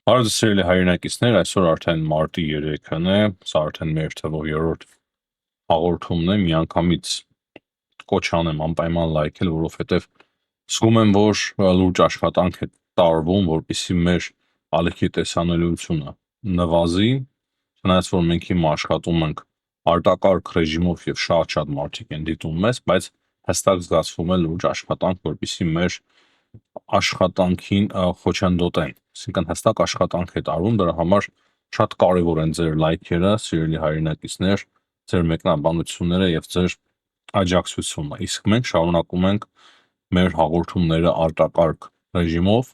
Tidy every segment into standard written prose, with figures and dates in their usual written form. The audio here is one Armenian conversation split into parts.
Հարց սիրելի հայրենակիցներ, այսօր արդեն մարտի 3-ն է, սա արդեն մեր թվով երրորդ հաղորդումն է, միանգամից կոչ անեմ անպայման լայքել, որովհետև զգում եմ, որ լուրջ աշխատանք է տարվում, որպեսզի մեր ալիքի տեսանելիությունը նվազի, չնայած որ մենք հիմա աշխատում ենք արտակարգ ռեժիմով եւ շատ մարդիկ են դիտում մեզ, բայց հստակ զգացվում է լուրջ աշխատանք, որպեսզի մեր աշխատանքին խոչընդոտեն, այսինքն հստակ աշխատանք է տարվում, դրա համար շատ կարևոր են ձեր լայքերը, սիրելի հայրենակիցներ, ձեր մեկնաբանությունները եւ ձեր աջակցությունը։ Իսկ մենք շարունակում ենք մեր հաղորդումները արտակարգ ռեժիմով,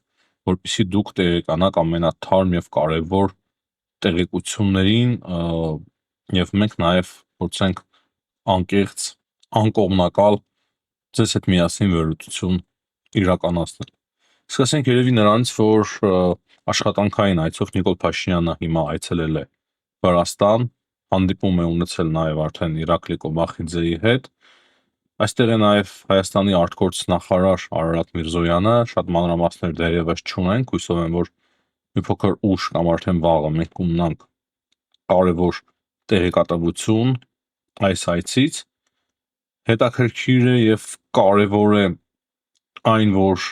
որպեսզի դուք տեղեկանաք ամենաթարմ եւ կարևոր տեղեկություններին եւ մենք նաեւ փորձենք անկեղծ, անկողմնակալ ձեզ հետ միասին վերլուծություն իրականացնել։ Սկսենք երևի նրանից, որ աշխատանքային այցով Նիկոլ Փաշինյանը հիմա այցելել է Վրաստան, հանդիպում է ունեցել նաև արդեն Իրակլի Կոբախիձեի հետ։ Այստեղ է նաև Հայաստանի արտգործ նախարար Արարատ Միրզոյանը, շատ մանրամասներ դեռևս չունենք, հույսով եմ, որ մի փոքր ուշ կամ արդեն վաղը մենք կունենանք կարևոր տեղեկատվություն այս այցից։ Հետաքրքիր է եւ կարևոր է այն, որ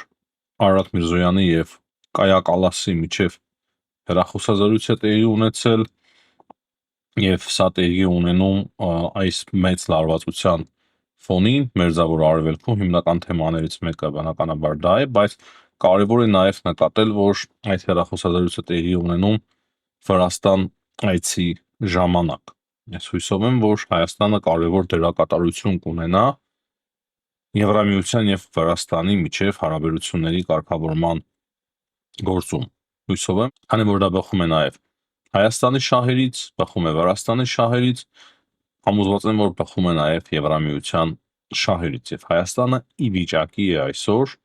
Արարատ Միրզոյանի եւ Կայա Կալասի միջև հեռախոսազրույց է տեղի ունեցել եւ սա տեղի ունենում այս մեծ լարվածության ֆոնին Մերձավոր Արևելքում հիմնական թեմաներից մեկը բնականաբար դա է, բայց կարևոր է նաեւ նկատել, որ այդ հեռախոսազրույցը տեղի ունենում Վրաստան այցի ժամանակ։ Ես հույսով եմ, որ Հայաստանը կարևոր դերակատարություն կունենա Եվրամիության եւ Վրաստանի միջև հարաբերությունների կարգավորման գործում։ Հույսով եմ, քանի որ դա բխում է նաեւ Հայաստանի շահերից, բխում է Վրաստանի շահերից, համոզված եմ, որ բխում է նաեւ Եվրամիության շահերից եւ Հայաստանը ի վիճակի է այսօր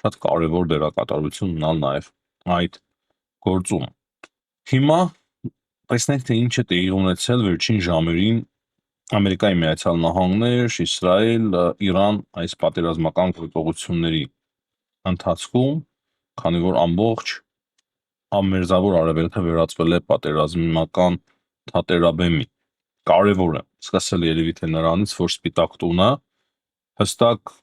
շատ կարևոր դերակատարություն ունենալ նաեւ այդ գործում։ Հիմա տեսնենք թե ինչ է տեղի ունեցել վերջին ժամերին Ամերիկայի Միացյալ Նահանգներ, Իսրայել, Իրան այս պատերազմական գործողությունների ընթացքում, քանի որ ամբողջ Մերձավոր Արևելքը վերածվել է պատերազմական թատերաբեմի։ Կարևոր է սկսել երևի թե նրանից, որ Սպիտակ տունը հստակ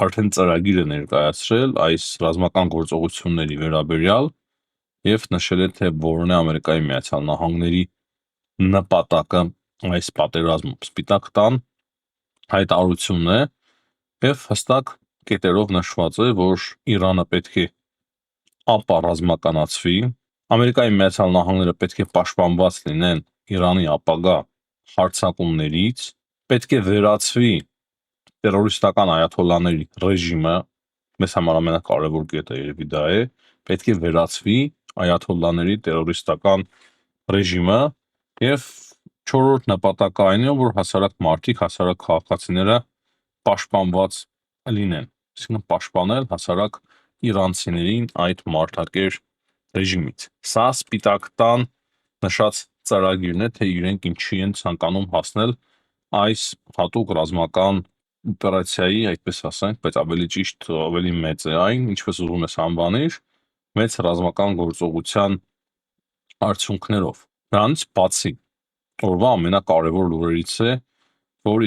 արդեն ծրագիր է ներկայացրել այս ռազմական գործողությունների վերաբերյալ եւ նշել է թե որն է Ամերիկայի Միացյալ Նահանգների նպատակը այս պատերազմում։ Սպիտակ տան հայտարարությունն է եւ հստակ կետերով նշված է, որ Իրանը պետք է ապառազմականացվի, Ամերիկայի Միացյալ Նահանգները պետք է պաշտպանված լինեն Իրանի ապագա հարձակումներից, պետք է վերացվի տերորիստական այաթոլլաների ռեժիմը, մեզ համար ամենակարևոր կետը երևի դա է, պետք է վերացվի այաթոլլաների տերորիստական ռեժիմը եւ չորրորդ նպատակը այն է, որ հասարակ մարդիկ, հասարակ քաղաքացիները պաշտպանված լինեն, այսինքն պաշտպանել հասարակ իրանցիներին այդ մարդակեր ռեժիմից։ Սա Սպիտակ տան նշած ծրագիրն է, թե իրենք ինչի են ցանկանում հասնել այս հատուկ ռազմական օպերացիայի, այդպես ասենք, բայց ավելի ճիշտ, ավելի մեծ է այն, ինչպես ուզում ես անվանիր, մեծ ռազմական գործողության արդյունքներով։ Նրանից բացի օրվա ամենակարևոր լուրերից է, որ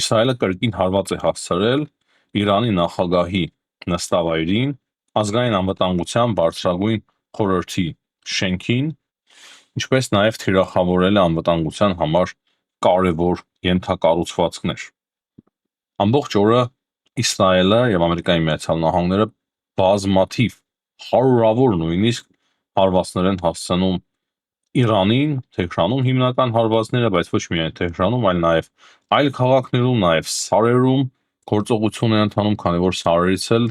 Իսրայելը կրկին հարված է հասցրել Իրանի նախագահի նստավայրին, ազգային անվտանգության բարձրագույն խորհրդի շենքին, ինչպես նաև թիրախավորել է անվտանգության համար կարևոր ենթակառուցվածքներ։ Ամբողջ օրը Իսրայելը եւ Ամերիկայի Միացյալ Նահանգները բազմաթիվ հարյուրավոր նույնիսկ հարվածներ են հասցնում Իրանին, Թեհրանում հիմնական հարվածները, բայց ոչ միայն Թեհրանում, այլ նաև այլ քաղաքներում, նաև սարերում գործողություն է ընթանում, քանի որ սարերից էլ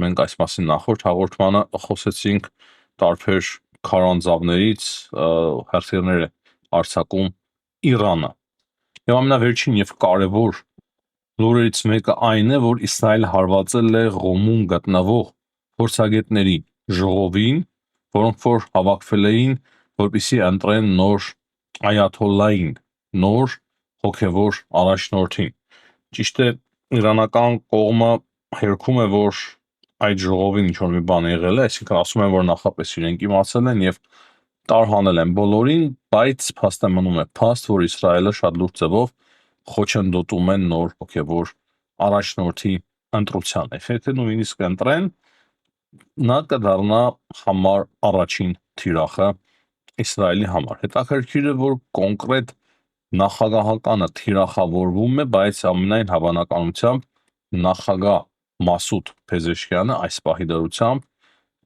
մենք այս մասին նախորդ հաղորդմանը խոսեցինք տարբեր քարանձավներից հրթիռներ է արձակում Իրանը։ Եվ ամենավերջին եւ կարևոր լուրերից մեկը այն է, որ Իսրայելը հարվածել է Ղոմում գտնվող փորձագետների ժողովին, որոնք որ հավաքվել էին, որպեսզի ընտրեն նոր այաթոլլային, նոր հոգևոր առաջնորդին։ Ճիշտ է, իրանական կողմը հերքում է, որ այդ ժողովին ինչ-որ մի բան եղել է, այսինքն ասում են, որ նախապես իրենք իմացել են եւ տարհանել են բոլորին, բայց փաստը մնում է փաստ, որ Իսրայելը շատ լուրջ ձևով խոչընդոտում են նոր հոգևոր առաջնորդի ընտրության։ Եթե նույնիսկ ընտրեն, նա կդառնա համար առաջին թիրախը Իսրայելի համար։ Հետաքրքիր է, որ կոնկրետ նախագահականը թիրախավորվում է, բայց ամենայն հավանականությամբ նախագահ Մասուդ Փեզեշկյանը այս պահի դրությամբ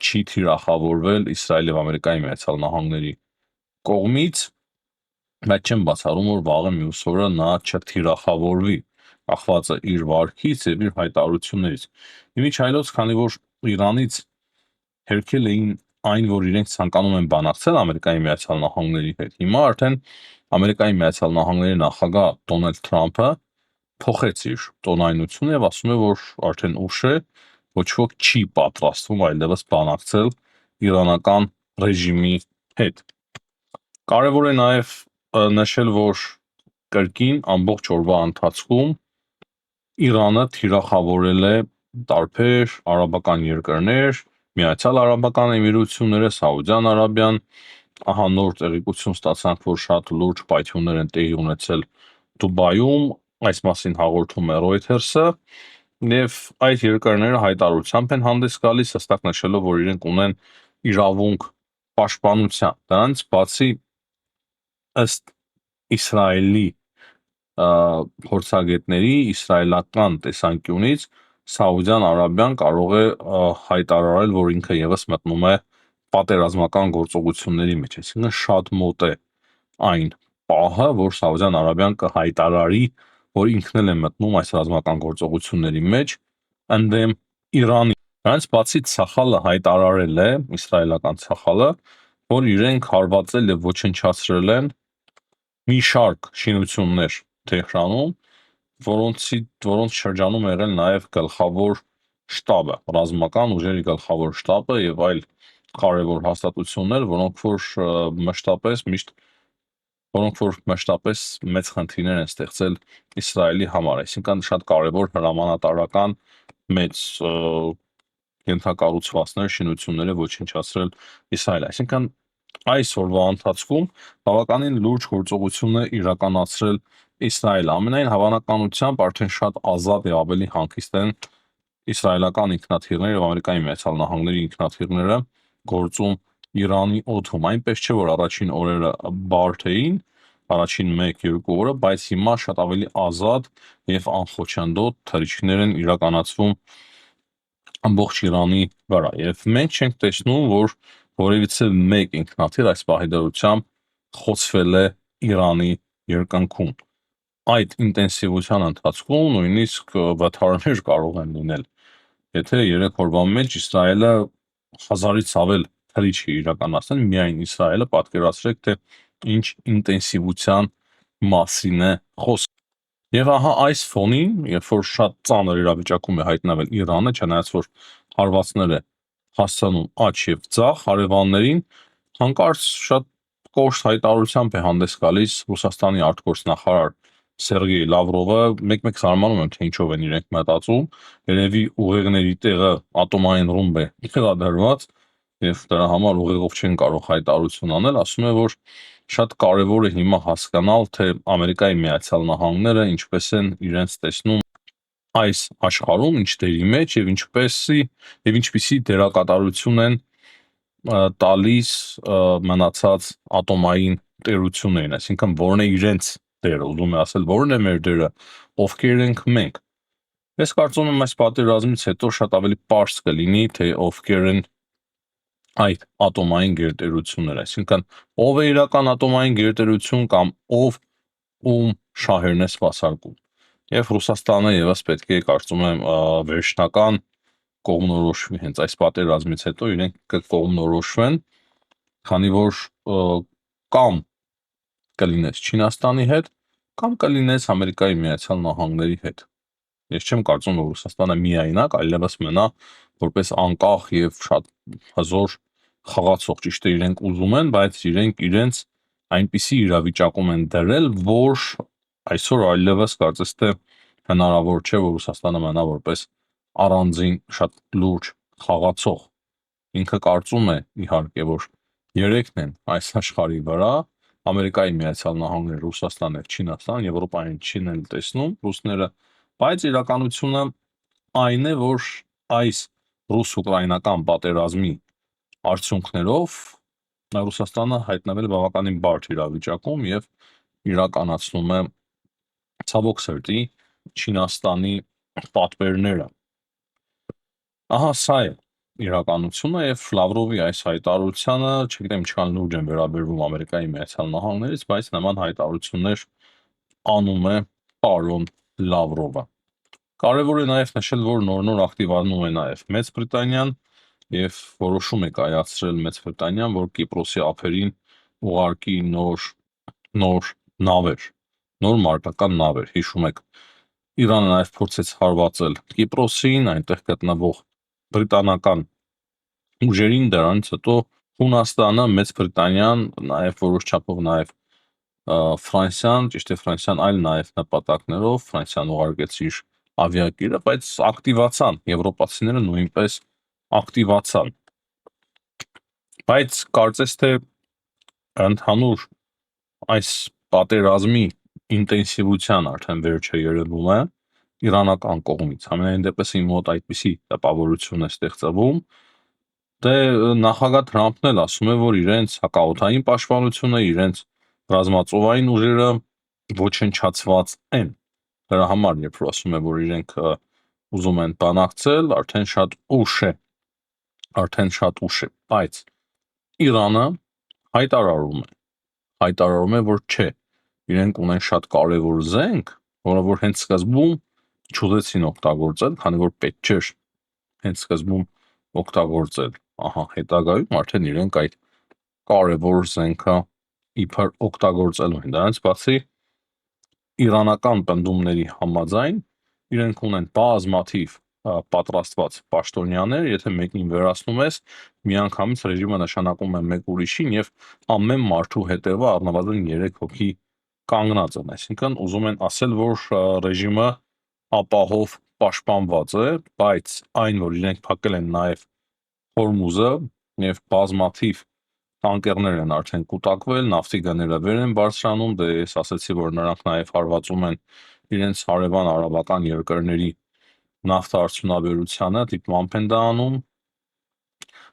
չի թիրախավորվել Իսրայելի եւ Ամերիկայի Միացյալ Նահանգների կողմից, բայց չեմ բացառում, որ վաղը մյուս օրը նա չթիրախավորվի, կախված է իր վարքից եւ իր հայտարարություններից։ Իմիջայլոց, քանի որ Իրանից հերքել էին այն, որ իրենք ցանկանում են բանակցել Ամերիկայի Միացյալ Նահանգների հետ, հիմա արդեն Ամերիկայի Միացյալ Նահանգների նախագահ Դոնալդ Թրամփը փոխեց իր տոնայնությունը եւ ասում է, որ արդեն ուշ է, ոչ ոք չի պատրաստվում այլևս բանակցել իրանական ռեժիմի հետ։ Կարևոր է նաեւ նշել, որ կրկին ամբողջ օրվա ընթացքում Իրանը թիրախավորել է տարբեր արաբական երկրներ, Միացյալ Արաբական Էմիրությունները, Սաուդյան Արաբիան, ահա նոր տեղեկություն ստացանք, որ շատ լուրջ պայթյուններ են տեղի ունեցել Դուբայում, այս մասին հաղորդում է Reuters-ը, եւ այդ երկրները հայտարարությամբ են հանդես գալիս, հստակ նշելով, որ իրենք ունեն իրավունք պաշտպանության։ Դրանից բացի, ըստ Իսրայելի փորձագետների, իսրայելական տեսանկյունից Սաուդյան Արաբիան կարող է հայտարարել, որ ինքը եւս մտնում է պատերազմական գործողությունների մեջ, այսինքն շատ մոտ է այն պահը, որ Սաուդյան Արաբիան կհայտարարի, որ ինքն էլ է մտնում այս ռազմական գործողությունների մեջ ընդդեմ Իրանի։ Դրանից բացի Ցախալը հայտարարել է, իսրայելական Ցախալը, որ իրենք հարվածել եւ ոչնչացրել են մի շարք շինություններ Թեհրանում, որոնց շրջանում է եղել նաեւ գլխավոր շտաբը, ռազմական ուժերի գլխավոր շտաբը եւ այլ կարևոր հաստատություններ, որոնք որ մշտապես մեծ խնդիրներ են ստեղծել Իսրայելի համար, այսինքն շատ կարևոր հրամանատարական մեծ ենթակառուցվածքներ, շինությունները ոչնչացրել Իսրայելը, այսինքն այս օրվա ընթացքում բավականին լուրջ գործողություն է իրականացրել Իսրայելը։ Ամենայն հավանականությամբ արդեն շատ ազատ եւ ավելի հանգիստ են իսրայելական ինքնաթիռները եւ Ամերիկայի Միացյալ Նահանգների ինքնաթիռները գործում Իրանի օդում, այնպես չէ, որ առաջին օրերը բարդ էին, առաջին 1-2 օրը, բայց հիմա շատ ավելի ազատ եւ անխոչնդոտ թռիչքներ են իրականացվում ամբողջ Իրանի վրա եւ մենք չենք տեսնում, որ որևիցե մեկ ինքնաթիռ այս պահի դրությամբ խոցվել է Իրանի երկնքում։ Այդ ինտենսիվության ընթացքում նույնիսկ վթարներ կարող են լինել։ Եթե 3 օրվա մեջ Իսրայելը 1000-ից ավել թռիչք է իրականացնել, միայն Իսրայելը, պատկերացրեք, թե ինչ ինտենսիվության մասին է խոսքը։ Եվ ահա այս ֆոնին, երբ որ շատ ծանր իրավիճակում է հայտնվել Իրանը, չնայած որ հարվածներ է հասցնում աճ եւ ձախ հարևաններին, հանկարծ շատ կոշտ հայտարարությամբ է հանդես գալիս Ռուսաստանի արտգործնախարար Սերգեյ Լավրովը, մեկ-մեկ զարմանում եմ, թե ինչով են իրենք մտածում, երևի ուղեղների տեղը ատոմային ռումբ է եղադրված եւ դրա համար ուղեղով չեն կարող հայտարարություն անել, ասում է, որ շատ կարևոր է հիմա հասկանալ, թե Ամերիկայի Միացյալ Նահանգները ինչպես են իրենց տեսնում այս աշխարհում, ինչ դերի մեջ եւ ինչպիսի դերակատարություն են տալիս մնացած ատոմային տերություններին, այսինքն որն է իրենց դերը, ուզում է ասել, որն է մեր դերը, ովքեր ենք մենք։ Ես կարծում եմ այս պատերազմից հետո շատ ավելի պարզ կլինի, թե ովքեր են այդ ատոմային գերտերությունները, այսինքն ով է իրական ատոմային գերտերություն կամ ով ում շահերն է սպասարկում։ Եվ Ռուսաստանը եւս պետք է, կարծում եմ, վերջնական կողմնորոշվի հենց այս պատերազմից հետո իրենք կկողմնորոշվեն, քանի որ կամ կլինես Չինաստանի հետ, կամ կլինես Ամերիկայի Միացյալ Նահանգների հետ։ Ես չեմ կարծում, որ Ռուսաստանը միայնակ այլևս մնա որպես անկախ եւ շատ հզոր խաղացող, ճիշտ է, իրենք ուզում են, բայց իրենք իրենց այնպիսի իրավիճակում են դրել, որ այսօր այլևս կարծես թե հնարավոր չէ, որ Ռուսաստանը մնա որպես առանձին շատ լուրջ խաղացող։ Ինքը կարծում է, իհարկե, որ երեքն են այս աշխարհի վրա, Ամերիկայի Միացյալ Նահանգները, Ռուսաստանը, Չինաստանը, Եվրոպային չին էլ տեսնում ռուսները, բայց իրականությունը այն է, որ այս ռուս-ուկրաինական պատերազմի արդյունքներով Ռուսաստանը հայտնվել է բավականին բարդ իրավիճակում եւ իրականացնում է ցավոք սրտի Չինաստանի պատվերները։ Ահա սա է իրականությունը եւ Լավրովի այս հայտարարությանը, չգիտեմ ինչքան լուրջ են վերաբերվում Ամերիկայի Միացյալ Նահանգներից, բայց նման հայտարարություններ անում է պարոն Լավրովը։ Կարևոր է նաեւ նշել, որ նոր ակտիվանում է նաեւ Մեծ Բրիտանիան եւ որոշում է կայացրել Մեծ Բրիտանիան, որ Կիպրոսի ափերին ուղարկի նոր նավեր, նոր մարտական նավեր, հիշում եք։ Իրանը նաեւ փորձեց հարվածել Կիպրոսին, այնտեղ գտնվող բրիտանական ուժերին, դրանից հետո Հունաստանը, Մեծ Բրիտանիան, նաեւ որոշ չափով նաեւ Ֆրանսիան, ճիշտ է Ֆրանսիան այլ նաեւ նպատակներով Ֆրանսիան ուղարկեց իր ավիակիրը, բայց ակտիվացան, եվրոպացիները նույնպես ակտիվացան։ Բայց կարծես թե ընդհանուր այս պատերազմի ինտենսիվության արդեն վերջը երևում է իրանական կողմից։ Համենայն դեպս իմ մոտ այդպիսի տպավորություն է ստեղծվում։ Դե նախագահ Թրամփն էլ ասում է, որ իրենց հակաօդային պաշտպանությունը, իրենց ռազմածովային ուժերը ոչնչացված են։ Դրա համար, երբ որ ասում է, որ իրենք ուզում են բանակցել, արդեն շատ ուշ է, բայց Իրանը հայտարարում է, որ չէ, իրենք ունեն շատ կարևոր զենք, որը որ հենց սկզբում չուզեցին օգտագործել, քանի որ պետք չէր հենց սկզբում օգտագործել։ Ահա հետագայում արդեն իրենք այդ կարևոր զենքը իբր օգտագործելու են։ Դրանից բացի իրանական պնդումների համաձայն իրենք ունեն բազմաթիվ պատրաստված պաշտոնյաներ, եթե մեկին վերացնում ես, միանգամից ռեժիմը նշանակում է մեկ ուրիշին եւ ամեն մարդու հետևը առնվազն 3 հոգի կանգնած են, այսինքն ուզում են ասել, որ ռեժիմը ապահով պաշտպանված է, բայց այն, որ իրենք փակել են նաեւ Հորմուզը եւ բազմաթիվ տանկերներ են արդեն կուտակվել, նավթի գները վեր են բարձրանում, դե ես ասացի, որ նրանք նաեւ հարվածում են իրենց հարևան արաբական երկրների նավթարդյունաբերությանը, դիպմամբ են դա անում։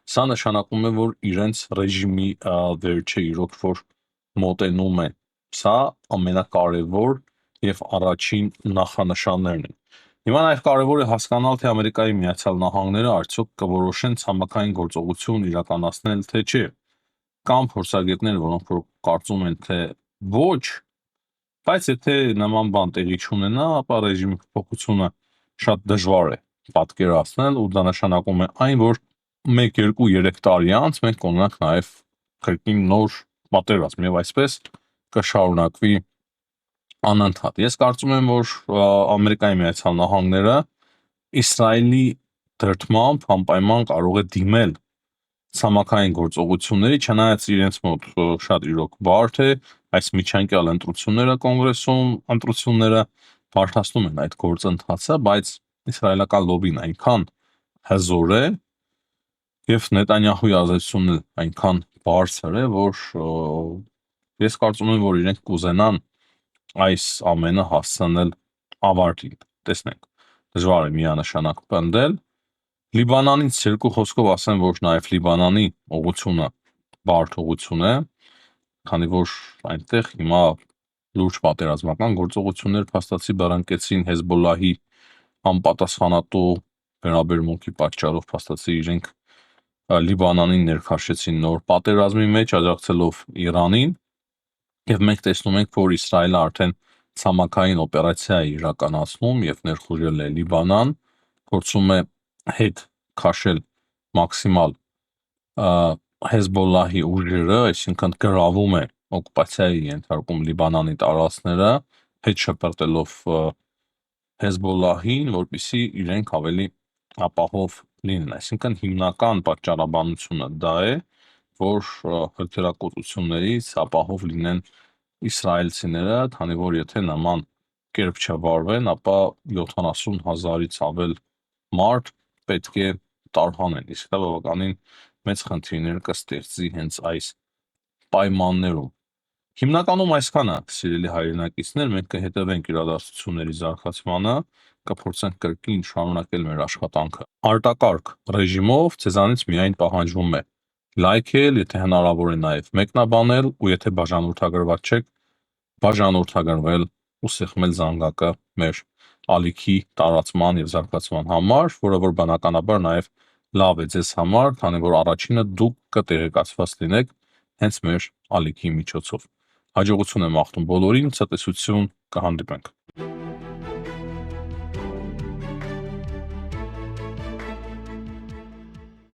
Սա նշանակում է, որ իրենց ռեժիմի վերջը իրոք որ մոտենում է։ Սա ամենակարևոր եւ առաջին նախանշաններն են։ Հիմա նաեւ կարևոր է հասկանալ, թե Ամերիկայի Միացյալ Նահանգները արդյոք կորոշեն ցամաքային գործողություն իրականացնել, թե չէ։ Կամ փորձագետներ, որոնք որ կարծում են, թե ոչ, բայց եթե նման բան տեղի չունենա, ապա ռեժիմի փոփոխությունը շատ դժվար է պատկերացնել ու դա նշանակում է այն, որ 1-2-3 տարի անց մենք կունենանք նաեւ կրկին նոր պատերազմ եւ այսպես կշարունակվի անընդհատ։ Ես կարծում եմ, որ Ամերիկայի Միացյալ Նահանգները Իսրայելի դրդմամբ անպայման կարող է դիմել ցամաքային գործողությունների, չնայած իրենց մոտ շատ իրոք բարդ է, այս միջանկյալ ընտրությունները կոնգրեսում, ընտրությունները բարդացնում են այդ գործընթացը, բայց իսրայելական լոբին այնքան հզոր է եւ Նետանյահուի ազդեցությունն այնքան բարձր է, որ ես կարծում եմ, որ իրենք կուզենան այս ամենը հասցնել ավարտին։ Տեսնենք, դժվար է միանշանակ պնդել։ Լիբանանից երկու խոսքով ասեմ, որ նաեւ Լիբանանի ուղղությունը բարդ ուղղություն է, քանի որ այնտեղ հիմա լուրջ պատերազմական գործողություններ փաստացի բռնկեցին Հեզբոլլահի անպատասխանատու վերաբերմունքի պատճառով փաստացի իրենք Լիբանանին ներքաշեցին նոր պատերազմի մեջ, աջակցելով Իրանին, եւ մենք տեսնում ենք, որ Իսրայելը արդեն ցամաքային օպերացիա է իրականացնում եւ ներխուժել է Լիբանան, փորձում է հետ քաշել մաքսիմալ Հեզբոլլահի ուժերը, այսինքն գրավում է օկուպացիայի ենթարկում Լիբանանի տարածքները, հետ շպրտելով Հեզբոլլահին, որպեսզի իրենք ավելի ապահով լինեն։ Այսինքն հիմնական պատճառաբանությունը դա է, որ հրթիռակոծություններից ապահով լինեն իսրայելցիները, քանի որ եթե նման կերպ չվարվեն, ապա 70,000-ից ավել մարդ պետք է տարհանեն, իսկ դա բավականին մեծ խնդիրներ կստեղծի հենց այս պայմաններում։ Հիմնականում այսքանը, սիրելի հայրենակիցներ, մենք կհետևենք իրադարձությունների զարգացմանը, կփորձենք կրկին շարունակել մեր աշխատանքը։ Արտակարգ ռեժիմով ձեզանից միայն պահանջվում է լայքել, եթե հնարավոր է նաև մեկնաբանել, ու եթե բաժանորդագրված չեք, բաժանորդագրվել ու սեղմել զանգակը մեր ալիքի տարածման եւ զարգացման համար, որը որ բնականաբար նաև լավ է ձեզ համար, քանի որ առաջինը դուք կտեղեկացված լինեք հենց մեր ալիքի միջոցով։ Հաջողություն եմ աղթում բոլորին, ցտեսություն, կհանդիպենք։